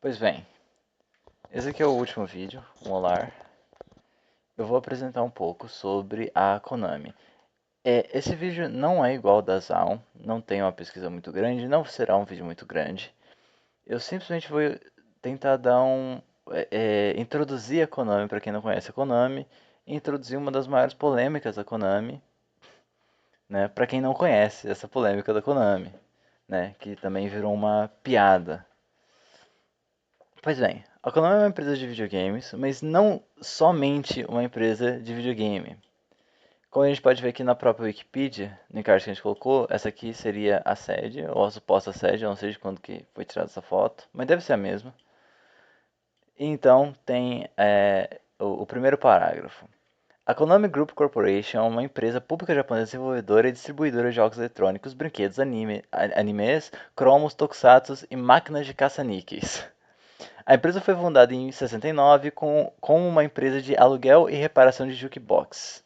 Pois bem, esse aqui é o último vídeo, um olá. Eu vou apresentar um pouco sobre a Konami. Esse vídeo não é igual ao da Zaun, não tem uma pesquisa muito grande, não será um vídeo muito grande. Eu simplesmente vou tentar dar introduzir a Konami para quem não conhece a Konami, e introduzir uma das maiores polêmicas da Konami, né, para quem não conhece essa polêmica da Konami, né, que também virou uma piada. Pois bem, a Konami é uma empresa de videogames, mas não somente uma empresa de videogame. Como a gente pode ver aqui na própria Wikipedia, no encarte que a gente colocou, essa aqui seria a sede, ou a suposta sede, eu não sei de quando que foi tirada essa foto, mas deve ser a mesma. Então tem o primeiro parágrafo. A Konami Group Corporation é uma empresa pública japonesa desenvolvedora e distribuidora de jogos eletrônicos, brinquedos, animes, cromos, tokusatsu e máquinas de caça-níqueis. A empresa foi fundada em 69 como uma empresa de aluguel e reparação de jukebox.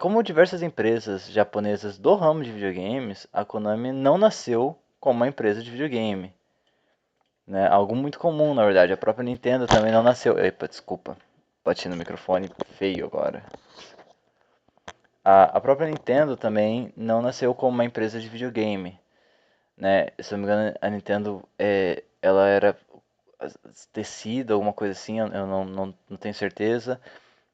Como diversas empresas japonesas do ramo de videogames, a Konami não nasceu como uma empresa de videogame. Né? Algo muito comum, na verdade. A própria Nintendo também não nasceu. Epa, desculpa. Bati no microfone feio agora. A própria Nintendo também não nasceu como uma empresa de videogame. Né? Se eu não me engano, a Nintendo ela era tecida, alguma coisa assim, eu não tenho certeza.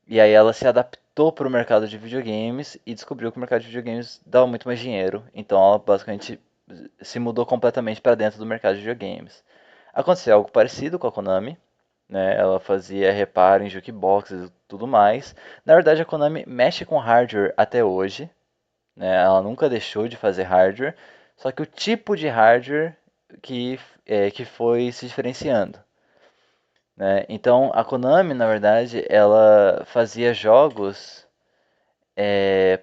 E aí ela se adaptou para o mercado de videogames e descobriu que o mercado de videogames dava muito mais dinheiro. Então ela basicamente se mudou completamente para dentro do mercado de videogames. Aconteceu algo parecido com a Konami, né? Ela fazia reparo em jukeboxes e tudo mais. Na verdade a Konami mexe com hardware até hoje, né? Ela nunca deixou de fazer hardware, só que o tipo de hardware que foi se diferenciando. Né? Então a Konami, na verdade, ela fazia jogos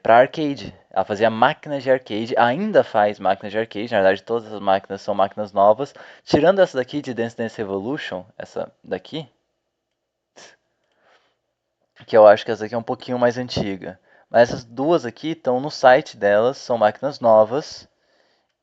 para arcade. Ela fazia máquinas de arcade, ainda faz máquinas de arcade. Na verdade, todas as máquinas são máquinas novas, tirando essa daqui de Dance Dance Revolution, essa daqui, que eu acho que essa aqui é um pouquinho mais antiga. Mas essas duas aqui estão no site delas, são máquinas novas.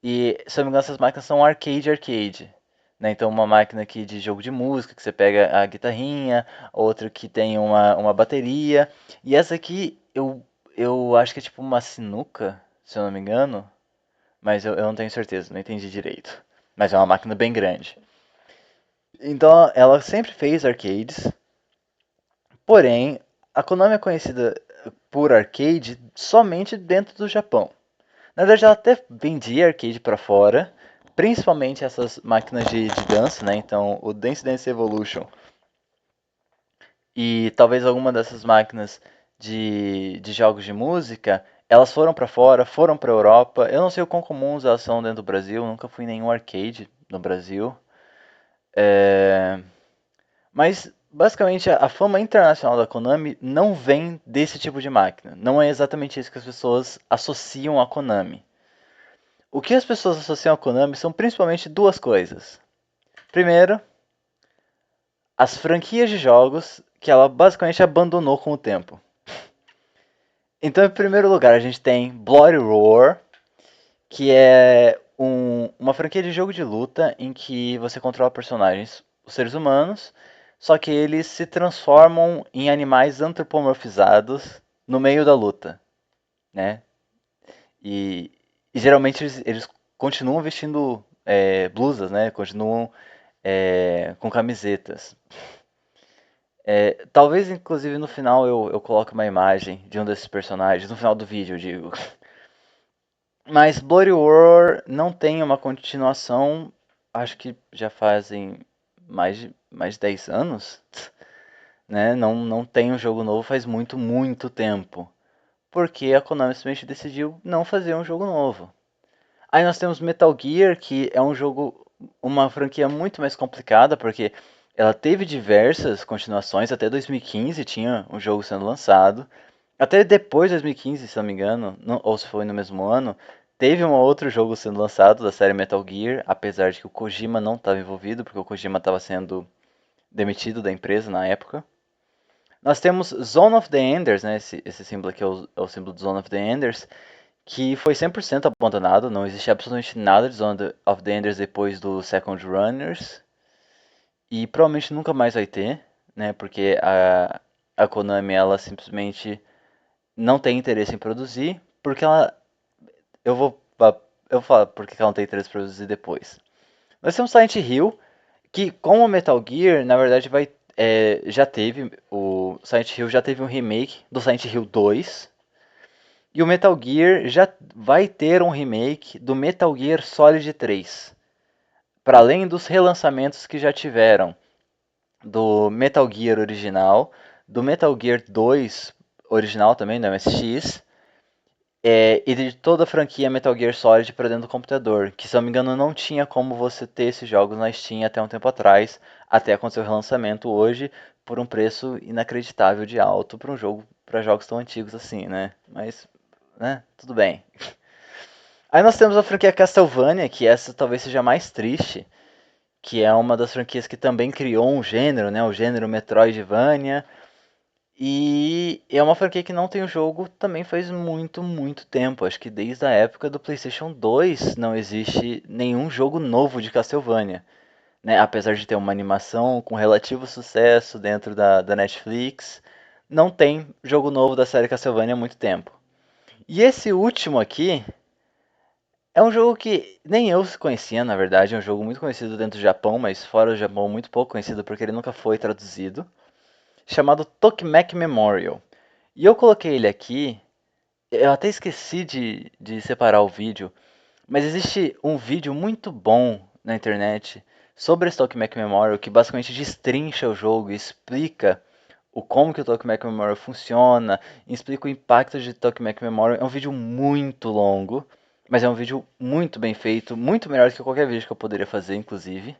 E, se eu não me engano, essas máquinas são arcade. Né? Então, uma máquina aqui de jogo de música, que você pega a guitarrinha, outra que tem uma bateria. E essa aqui, eu acho que é tipo uma sinuca, se eu não me engano. Mas eu não tenho certeza, não entendi direito. Mas é uma máquina bem grande. Então, ela sempre fez arcades. Porém, a Konami é conhecida por arcade somente dentro do Japão. Na verdade, ela até vendia arcade para fora, principalmente essas máquinas de dança, né? Então, o Dance Dance Evolution e talvez alguma dessas máquinas de jogos de música, elas foram para fora, foram para Europa. Eu não sei o quão comuns elas são dentro do Brasil, nunca fui em nenhum arcade no Brasil. É... Mas, basicamente, a fama internacional da Konami não vem desse tipo de máquina. Não é exatamente isso que as pessoas associam a Konami. O que as pessoas associam a Konami são principalmente duas coisas. Primeiro, as franquias de jogos que ela basicamente abandonou com o tempo. Então, em primeiro lugar, a gente tem Bloody Roar, que é uma franquia de jogo de luta em que você controla personagens, os seres humanos, só que eles se transformam em animais antropomorfizados no meio da luta, né? E, e geralmente eles continuam vestindo blusas, né? Continuam com camisetas. Talvez, inclusive, no final eu coloque uma imagem de um desses personagens, no final do vídeo, eu digo. Mas Bloody War não tem uma continuação, acho que já fazem mais de 10 anos, né? Não tem um jogo novo faz muito tempo. Porque a Konami simplesmente decidiu não fazer um jogo novo. Aí nós temos Metal Gear, que é um jogo, uma franquia muito mais complicada, porque ela teve diversas continuações, até 2015 tinha um jogo sendo lançado. Até depois de 2015, se não me engano, ou se foi no mesmo ano, teve um outro jogo sendo lançado da série Metal Gear, apesar de que o Kojima não estava envolvido, porque o Kojima estava sendo demitido da empresa na época. Nós temos Zone of the Enders, né, esse símbolo aqui é o símbolo de Zone of the Enders, que foi 100% abandonado, não existe absolutamente nada de Zone of the Enders depois do Second Runners. e provavelmente nunca mais vai ter, né? Porque a Konami ela simplesmente não tem interesse em produzir, porque ela eu vou eu vou falar porque ela não tem interesse em produzir depois. Nós temos Silent Hill, que como o Metal Gear, na verdade já teve o Silent Hill já teve um remake do Silent Hill 2. E o Metal Gear já vai ter um remake do Metal Gear Solid 3. Para além dos relançamentos que já tiveram do Metal Gear original, do Metal Gear 2 original também, do MSX, e de toda a franquia Metal Gear Solid para dentro do computador, que se eu não me engano não tinha como você ter esses jogos na Steam até um tempo atrás, até acontecer o relançamento hoje, por um preço inacreditável de alto para um jogo, para jogos tão antigos assim, né? Mas, né, tudo bem. Aí nós temos a franquia Castlevania, que essa talvez seja a mais triste, que é uma das franquias que também criou um gênero, né, o gênero Metroidvania, e é uma franquia que não tem o jogo também faz muito, muito tempo. Acho que desde a época do PlayStation 2 não existe nenhum jogo novo de Castlevania, né? Apesar de ter uma animação com relativo sucesso dentro da Netflix, não tem jogo novo da série Castlevania há muito tempo. E esse último aqui é um jogo que nem eu conhecia, na verdade. É um jogo muito conhecido dentro do Japão, mas fora do Japão muito pouco conhecido porque ele nunca foi traduzido. Chamado Tokimeki Memorial. E eu coloquei ele aqui, eu até esqueci de separar o vídeo, mas existe um vídeo muito bom na internet sobre esse Tokimeki Memorial que basicamente destrincha o jogo e explica como que o Tokimeki Memorial funciona, explica o impacto de Tokimeki Memorial. É um vídeo muito longo, mas é um vídeo muito bem feito, muito melhor do que qualquer vídeo que eu poderia fazer, inclusive,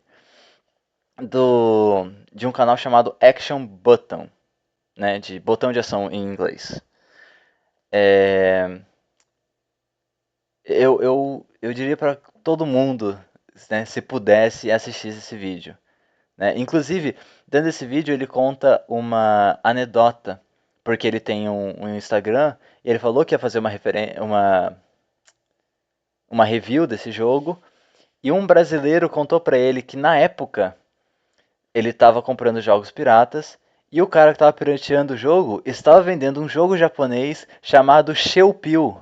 de um canal chamado Action Button, né, de botão de ação em inglês. É, eu diria para todo mundo, né, se pudesse, assistir esse vídeo. Né? Inclusive, dentro desse vídeo ele conta uma anedota, porque ele tem um Instagram, e ele falou que ia fazer uma review desse jogo, e um brasileiro contou para ele que na época ele estava comprando jogos piratas, e o cara que estava pirateando o jogo estava vendendo um jogo japonês chamado Sheupil.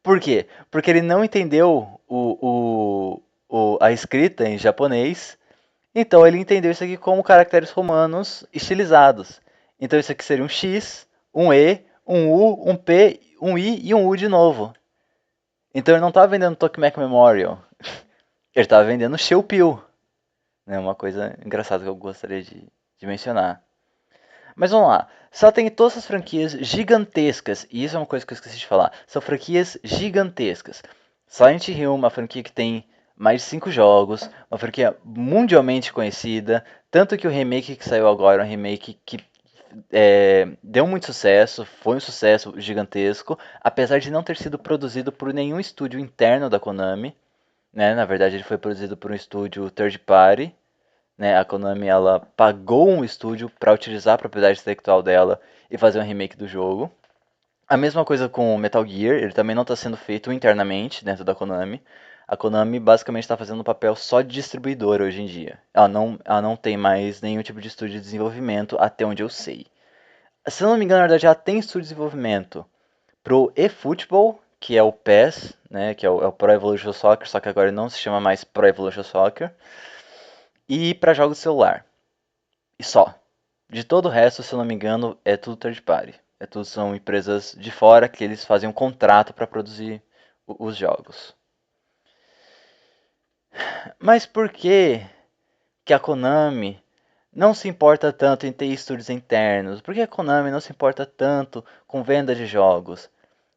Por quê? Porque ele não entendeu a escrita em japonês, então ele entendeu isso aqui como caracteres romanos estilizados. Então isso aqui seria um X, um E, um U, um P, um I e um U de novo. Então ele não estava vendendo Tokimeki Memorial, ele estava vendendo Sheupil. É uma coisa engraçada que eu gostaria de mencionar. Mas vamos lá. Só tem todas essas franquias gigantescas, e isso é uma coisa que eu esqueci de falar. São franquias gigantescas. Silent Hill, é uma franquia que tem mais de 5 jogos, uma franquia mundialmente conhecida, tanto que o remake que saiu agora é um remake que deu muito sucesso, foi um sucesso gigantesco, apesar de não ter sido produzido por nenhum estúdio interno da Konami, né? Na verdade ele foi produzido por um estúdio third party, né? A Konami ela pagou um estúdio para utilizar a propriedade intelectual dela e fazer um remake do jogo. A mesma coisa com o Metal Gear, ele também não está sendo feito internamente dentro da Konami. A Konami basicamente está fazendo um papel só de distribuidora hoje em dia. Ela não tem mais nenhum tipo de estúdio de desenvolvimento, até onde eu sei. Se eu não me engano, na verdade, ela tem estúdio de desenvolvimento pro eFootball, que é o PES, né, que é o Pro Evolution Soccer, só que agora não se chama mais Pro Evolution Soccer, e para jogos de celular. E só. De todo o resto, se eu não me engano, é tudo third party. São empresas de fora que eles fazem um contrato para produzir os jogos. Mas por que a Konami não se importa tanto em ter estúdios internos? Por que a Konami não se importa tanto com venda de jogos?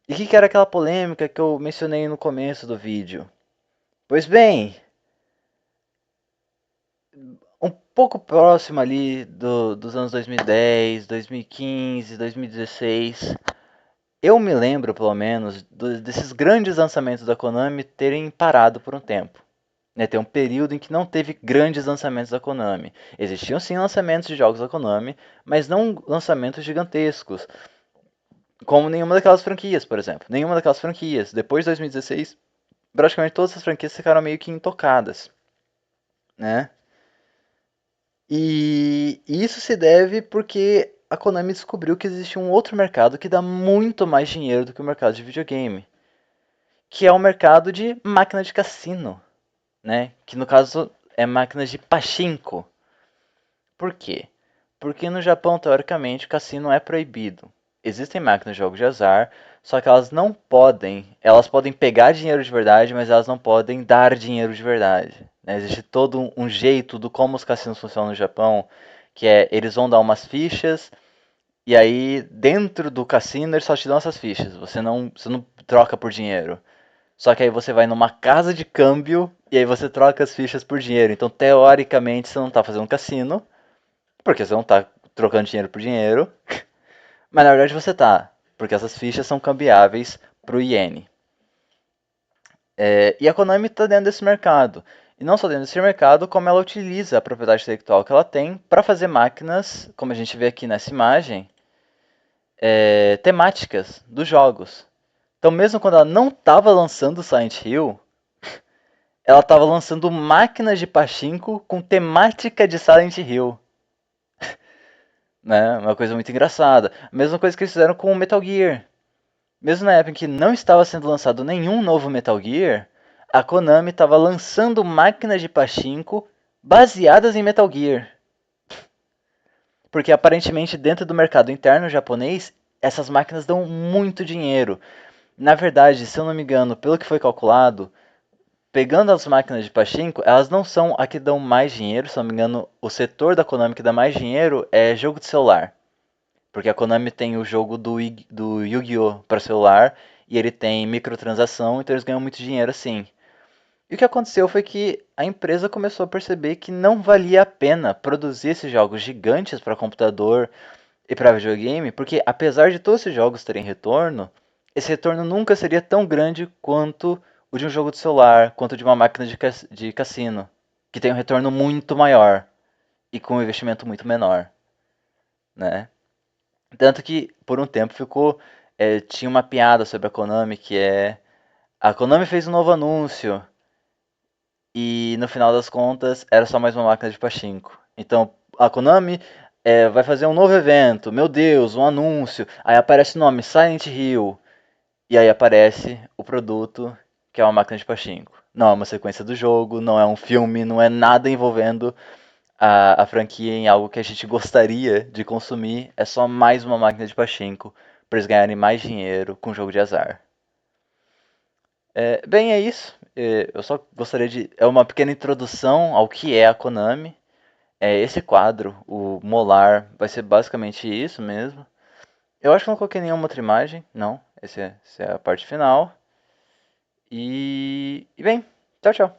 E o que era aquela polêmica que eu mencionei no começo do vídeo? Pois bem, um pouco próximo ali dos anos 2010, 2015, 2016, eu me lembro, pelo menos, desses grandes lançamentos da Konami terem parado por um tempo. Né, tem um período em que não teve grandes lançamentos da Konami. Existiam sim lançamentos de jogos da Konami, mas não lançamentos gigantescos, como nenhuma daquelas franquias, por exemplo. Nenhuma daquelas franquias. Depois de 2016, praticamente todas as franquias ficaram meio que intocadas, né? E isso se deve porque a Konami descobriu que existe um outro mercado que dá muito mais dinheiro do que o mercado de videogame, que é o mercado de máquina de cassino, né? Que no caso é máquinas de pachinko. Por quê? Porque no Japão, teoricamente, o cassino é proibido. Existem máquinas de jogos de azar, só que elas podem pegar dinheiro de verdade, mas elas não podem dar dinheiro de verdade. Né? Existe todo um jeito do como os cassinos funcionam no Japão, que é eles vão dar umas fichas e aí dentro do cassino eles só te dão essas fichas. Você não troca por dinheiro. Só que aí você vai numa casa de câmbio e aí você troca as fichas por dinheiro. Então, teoricamente, você não está fazendo cassino, porque você não tá trocando dinheiro por dinheiro, mas na verdade você tá, porque essas fichas são cambiáveis pro iene. E a Konami está dentro desse mercado. E não só dentro desse mercado, como ela utiliza a propriedade intelectual que ela tem para fazer máquinas, como a gente vê aqui nessa imagem, temáticas dos jogos. Então, mesmo quando ela não estava lançando Silent Hill, ela estava lançando máquinas de pachinko com temática de Silent Hill. Né? Uma coisa muito engraçada. A mesma coisa que eles fizeram com o Metal Gear. Mesmo na época em que não estava sendo lançado nenhum novo Metal Gear, a Konami estava lançando máquinas de pachinko baseadas em Metal Gear. Porque aparentemente dentro do mercado interno japonês, essas máquinas dão muito dinheiro. Na verdade, se eu não me engano, pelo que foi calculado, pegando as máquinas de pachinko, elas não são a que dão mais dinheiro, se eu não me engano, o setor da Konami que dá mais dinheiro é jogo de celular. Porque a Konami tem o jogo do Yu-Gi-Oh! Para celular e ele tem microtransação, então eles ganham muito dinheiro assim. E o que aconteceu foi que a empresa começou a perceber que não valia a pena produzir esses jogos gigantes para computador e para videogame, porque apesar de todos esses jogos terem retorno, esse retorno nunca seria tão grande quanto o de um jogo de celular, quanto de uma máquina de cassino, que tem um retorno muito maior e com um investimento muito menor, né? Tanto que por um tempo ficou. Tinha uma piada sobre a Konami que é. A Konami fez um novo anúncio e no final das contas era só mais uma máquina de pachinko. Então a Konami vai fazer um novo evento, meu Deus, um anúncio. Aí aparece o nome Silent Hill e aí aparece o produto que é uma máquina de pachinko. Não é uma sequência do jogo, não é um filme, não é nada envolvendo a franquia em algo que a gente gostaria de consumir, é só mais uma máquina de pachinko para eles ganharem mais dinheiro com jogo de azar. Bem, é isso. Eu só gostaria de. É uma pequena introdução ao que é a Konami. Esse quadro, o Molar, vai ser basicamente isso mesmo. Eu acho que não coloquei nenhuma outra imagem. Não, essa é a parte final. E bem, tchau, tchau.